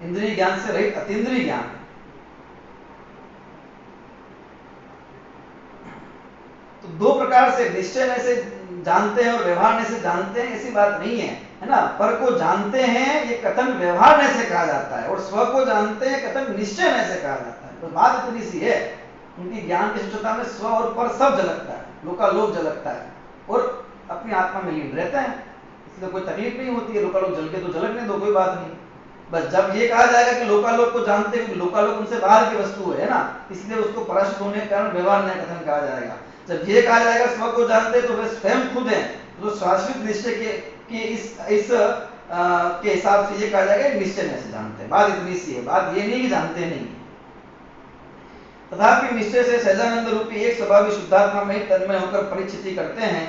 इंद्रिय ज्ञान से रहित अतीन्द्रिय ज्ञान है। तो दो प्रकार से, निश्चय से जानते हैं और व्यवहार से जानते हैं, ऐसी बात नहीं है ना। पर को जानते हैं ये कथन व्यवहार से कहा जाता है, और स्व को जानते हैं कथन निश्चय से कहा जाता है। तो बात इतनी सी है, उनकी ज्ञान की स्वच्छता में स्व और पर सब झलकता है, लोकालोक झलकता है, और अपनी आत्मा में लीन रहता है, इसलिए कोई तकलीफ नहीं होती है। लोकालोक झलके तो झलकने दो, कोई बात नहीं। बस जब ये कहा जाएगा कि लोकालोक को जानते हैं, लोकालोक उनसे बाहर की वस्तु है ना, इसलिए उसको पराश्रित होने के कारण व्यवहार न्याय कथन कहा जाएगा। जब ये कहा जाएगा स्व को जानते तो वे स्वयं खुद हैं, तो शाश्वत निश्चय के इस के हिसाब से ये कहा जाएगा निश्चय से जानते हैं। बात इतनी सी है, बात ये नहीं कि जानते नहीं। तथापि निश्चय से सहजानंद रूपी एक स्वभावी शुद्धात्मा में तन्मय होकर परिचिति करते हैं।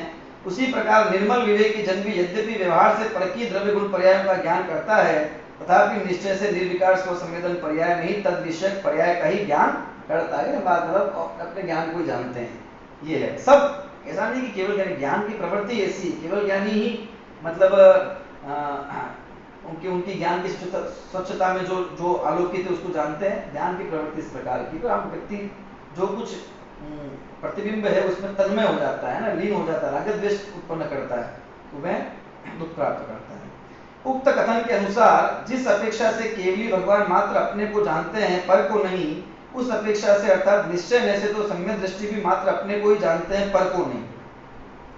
उसी प्रकार निर्मल विवेकी जन भी यद्यपि व्यवहार से परकीय द्रव्य गुण पर्यायों का ज्ञान करता है, तथापि निश्चय से निर्विकार स्व संवेदन पर्याय में ही तद विषयक पर्याय का ही ज्ञान करता है। बात मतलब अपने ज्ञान को जानते हैं, ये है सब। ऐसा नहीं कि केवल ज्ञानी, ज्ञान की प्रवृत्ति ऐसी, केवल ज्ञानी ही मतलब उनकी ज्ञान की स्वच्छता में जो आलोकित है उसको जानते हैं। ज्ञान की प्रवृत्ति इस प्रकार की, तो हम व्यक्ति जो कुछ प्रतिबिंब है उसमें तन्मय हो जाता है ना, लीन हो जाता है, राग द्वेष उत्पन्न करता है, तो वह दुख प्राप्त करता है। उक्त कथन के अनुसार जिस अपेक्षा से केवली भगवान मात्र अपने को जानते हैं, पर को नहीं, उस अपेक्षा से अर्थात निश्चय में से तो सम्यक दृष्टि भी मात्र अपने को ही जानते हैं, पर को नहीं।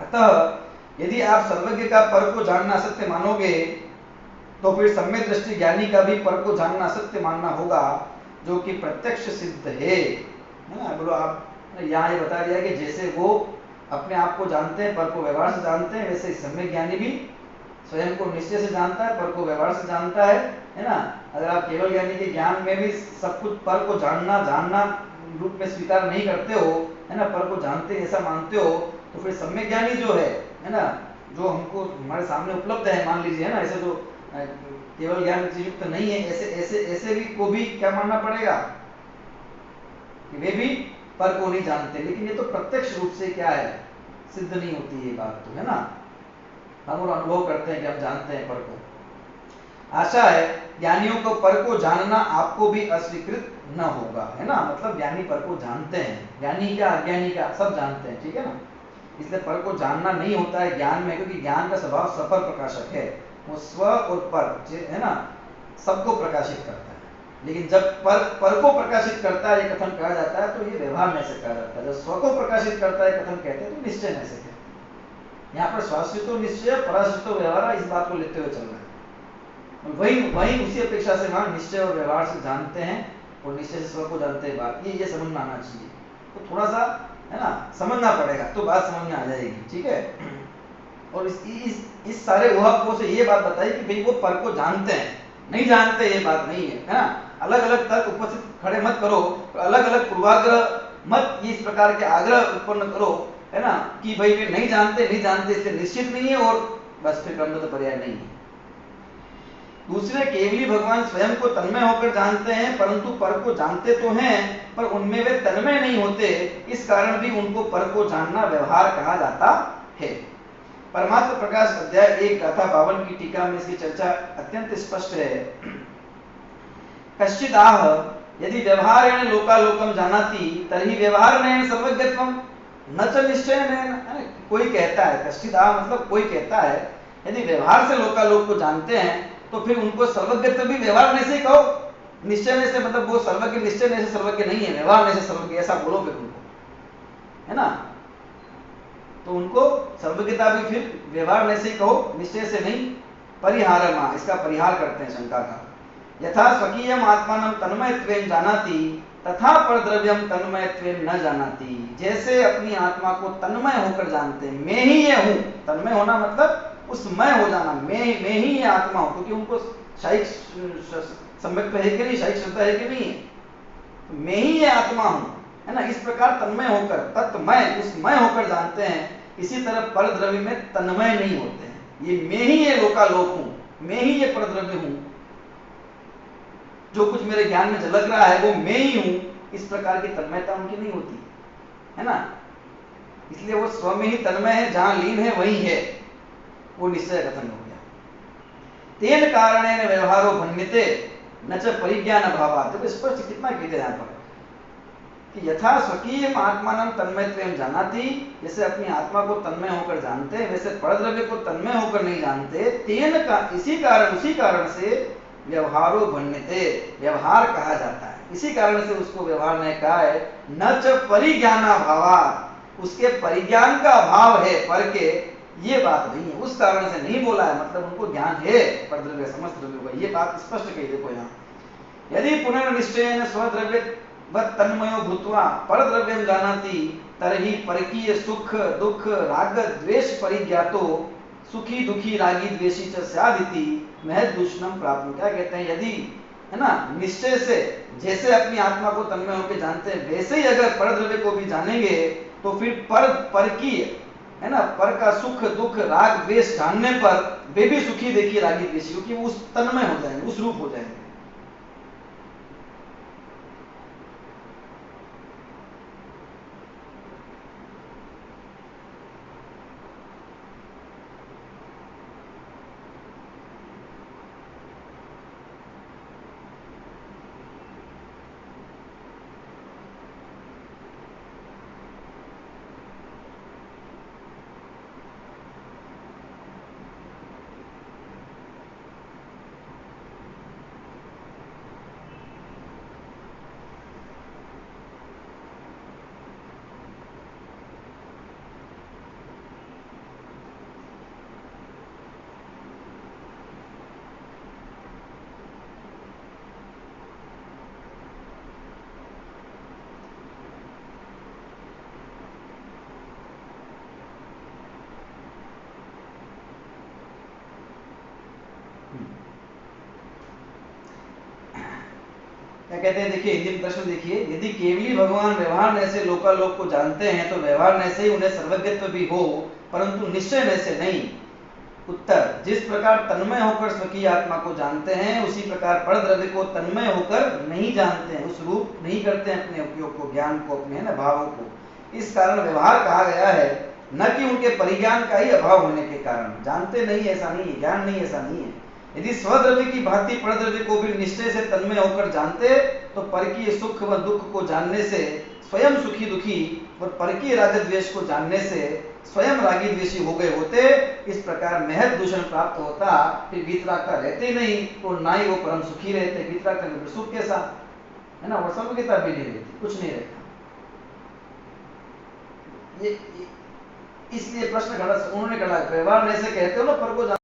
अतः यदि आप सर्वज्ञ का पर को जानना सत्य मानोगे, तो फिर सम्यक दृष्टि ज्ञानी का भी पर को जानना सत्य मानना होगा, जो कि प्रत्यक्ष सिद्ध है ना। बोलो आप, यहाँ ये बता दिया कि जैसे वो अपने आप को जानते हैं, पर को व्यवहार से जानते हैं, वैसे सम्यक ज्ञानी भी स्वयं को निश्चय से जानता है, पर को व्यवहार से जानता है ना। अगर आप केवल ज्ञानी के ज्ञान में भी सब कुछ पर को जानना रूप में स्वीकार नहीं करते हो, है ना, पर को जानते ऐसा मानते हो, तो फिर सम्यक ज्ञानी जो है ना, जो हमको हमारे सामने उपलब्ध है, मान लीजिए, है ना, ऐसे जो केवल ज्ञान से युक्त नहीं है, ऐसे भी को भी क्या मानना पड़ेगा कि वे भी पर को नहीं जानते। लेकिन ये तो प्रत्यक्ष रूप से क्या है, सिद्ध नहीं होती ये बात, तो है ना, हम और अनुभव करते हैं कि हम जानते हैं पर को। आशा है ज्ञानियों को पर को जानना आपको भी अस्वीकृत न होगा, है ना, मतलब ज्ञानी पर को जानते हैं, ज्ञानी क्या अज्ञानी क्या सब जानते हैं, ठीक है ना। इसलिए पर को जानना नहीं होता है ज्ञान में, क्योंकि ज्ञान का स्वभाव सफल प्रकाशक है, वो स्व और पर, है ना, सबको प्रकाशित करता है। लेकिन जब पर को प्रकाशित करता है ये कथन कहा जाता है, तो ये व्यवहार में से कहा जाता है। जब स्व को प्रकाशित करता है कथन कहते हैं, तो निश्चय में से कहते हैं। यहाँ पर स्वाश्रितो निश्चय, पराश्रितो व्यवहार, इस बात को लेते हुए चल रहा है। वही उसी अपेक्षा से वहां निश्चय और व्यवहार से जानते हैं, और निश्चय से स्व को जानते हैं, बात ये समझ में आना चाहिए। तो थोड़ा सा, है ना, समझना पड़ेगा तो बात समझ में आ जाएगी, ठीक है। और इस सारे ऊहापोह से ये बात बताई कि भाई वो पर को जानते हैं, नहीं जानते ये बात नहीं है ना। अलग अलग तर्क उपस्थित खड़े मत करो, अलग अलग पूर्वाग्रह मत इस प्रकार के आग्रह उत्पन्न करो, है ना, कि भाई वे नहीं जानते इसलिए निश्चित नहीं है, और बस फिर क्रमबद्ध पर्याय नहीं है। दूसरे केवली भगवान स्वयं को तन्मय होकर जानते हैं, परंतु पर को जानते तो हैं, पर उनमें वे तन्मय नहीं होते, इस कारण भी उनको पर को जानना व्यवहार कहा जाता है। परमात्मा प्रकाश अध्याय 1 गाथा 52 की टीका में इसकी चर्चा अत्यंत स्पष्ट है। कश्चित् आह यदि व्यवहारेण लोकालोकम जानाति तर्हि व्यवहारेण सर्वज्ञत्वम न च निश्चयेन। कोई कहता है, कश्चित् आह मतलब कोई कहता है, यदि व्यवहार से लोकालोक को जानते हैं तो फिर उनको सर्वज्ञत्व भी व्यवहार में से ही कहो, निश्चय में से मतलब वो सर्वज्ञ निश्चय में से सर्वज्ञ नहीं है, व्यवहार में से सर्वज्ञ, ऐसा बोलो फिर उनको, है ना। तो उनको सर्वज्ञता भी फिर व्यवहार में से ही कहो, निश्चय से नहीं। परिहारमा, इसका परिहार करते हैं शंका का। यथा स्वकीयम आत्मानं तन्मयत्वेन जानाति तथा परद्रव्यम तन्मयत्वेन न जानाति। जैसे अपनी आत्मा को तन्मय होकर जानते हैं, मैं ही ये हूं, तन्मय होना मतलब उस मैं हो जाना, मैं ही ये आत्मा हूं, क्योंकि उनको शायिक सम्यक है कि नहीं, शायिक श्रद्धा है कि नहीं है, तो मैं ही ये आत्मा हूं, है ना। इस प्रकार तन्मय होकर, तत्मय, उस मैं होकर जानते हैं। इसी तरह परद्रव्य में तन्मय नहीं होते हैं, ये मैं ही ये लोकालोक हूं, मैं ही ये परद्रव्य हूं, जो कुछ मेरे ज्ञान में झलक रहा है वो मैं ही हूं, इस प्रकार की तन्मयता उनकी नहीं होती, है ना। इसलिए वो स्व में ही तन्मय है, जहां लीन है वही है, वो निश्चय कथन हो गया। तेन कारणेन व्यवहारो भन्यते न च परिज्ञान अभावात्। तो स्पष्ट कितना कीजिए यहां पर कि यथा स्वकीय आत्मानं तन्मयत्वेन जानाति, जैसे अपनी आत्मा को तन्मय होकर जानते हैं, वैसे परद्रव्य को तन्मय होकर नहीं जानते। तेन का, इसी कारण, उसी कारण से व्यवहारो भन्यते, व्यवहार कहा जाता है, इसी कारण से उसको व्यवहार ने कहा है। न च परिज्ञानाभावात्, उसके परिज्ञान का अभाव है पर के, ये बात नहीं है, उस कारण से नहीं बोला है, मतलब उनको ज्ञान है परद्रव्य समस्त द्रव्यों का, ये बात स्पष्ट कही। देखो यहाँ, यदि पुनर्निश्चयेन स्वद्रव्य तन्मयो भूत्वा परद्रव्यं जानाति तर्हि परकीय सुख दुख राग द्वेष परिज्ञातो सुखी दुखी रागी द्वेषी च स्यादिति महद दूषणम प्राप्त। क्या कहते हैं, यदि, है ना, निश्चय से जैसे अपनी आत्मा को तन्मय होकर जानते हैं, वैसे ही अगर परद्रव्य को भी जानेंगे तो फिर परकीय, है ना, पर का सुख दुख राग द्वेष जानने पर वे भी सुखी देखिए रागी द्वेषी, क्योंकि वो उस तन्मय हो जाएंगे, उस रूप हो जाएंगे। क्या कहते हैं, देखिए हिंदी में प्रश्न देखिए, यदि केवली भगवान व्यवहार न से लोकालोक को जानते हैं तो व्यवहार न से ही उन्हें सर्वज्ञत्व भी हो, परंतु निश्चय न से नहीं। उत्तर, जिस प्रकार तन्मय होकर स्वकीय आत्मा को जानते हैं, उसी प्रकार पर द्रव्य को तन्मय होकर नहीं जानते हैं, उस रूप नहीं करते हैं अपने उपयोग को, ज्ञान को, अपने न भावों को। इस कारण व्यवहार कहा गया है, न कि उनके परिज्ञान का ही अभाव होने के कारण। जानते नहीं ऐसा नहीं है, ज्ञान नहीं ऐसा नहीं है। यदि स्वद्रव्य की भांति परद्रव्य को भी निश्चय से तन्मय होकर जानते तो परकीय सुख व दुख को जानने से स्वयं सुखी दुखी और परकीय राग द्वेष को जानने से स्वयं रागी द्वेषी हो गए होते। इस प्रकार महद दूषण प्राप्त होता, फिर वीतरागता रहते नहीं और ना ही वो परम सुखी रहते। वीतरागता में सुख कैसा है ना, वो सर्वज्ञता भी नहीं रहती, कुछ नहीं रहता। ये इसलिए प्रश्न खड़ा, उन्होंने खड़ा, व्यवहार में से कहते हो ना पर को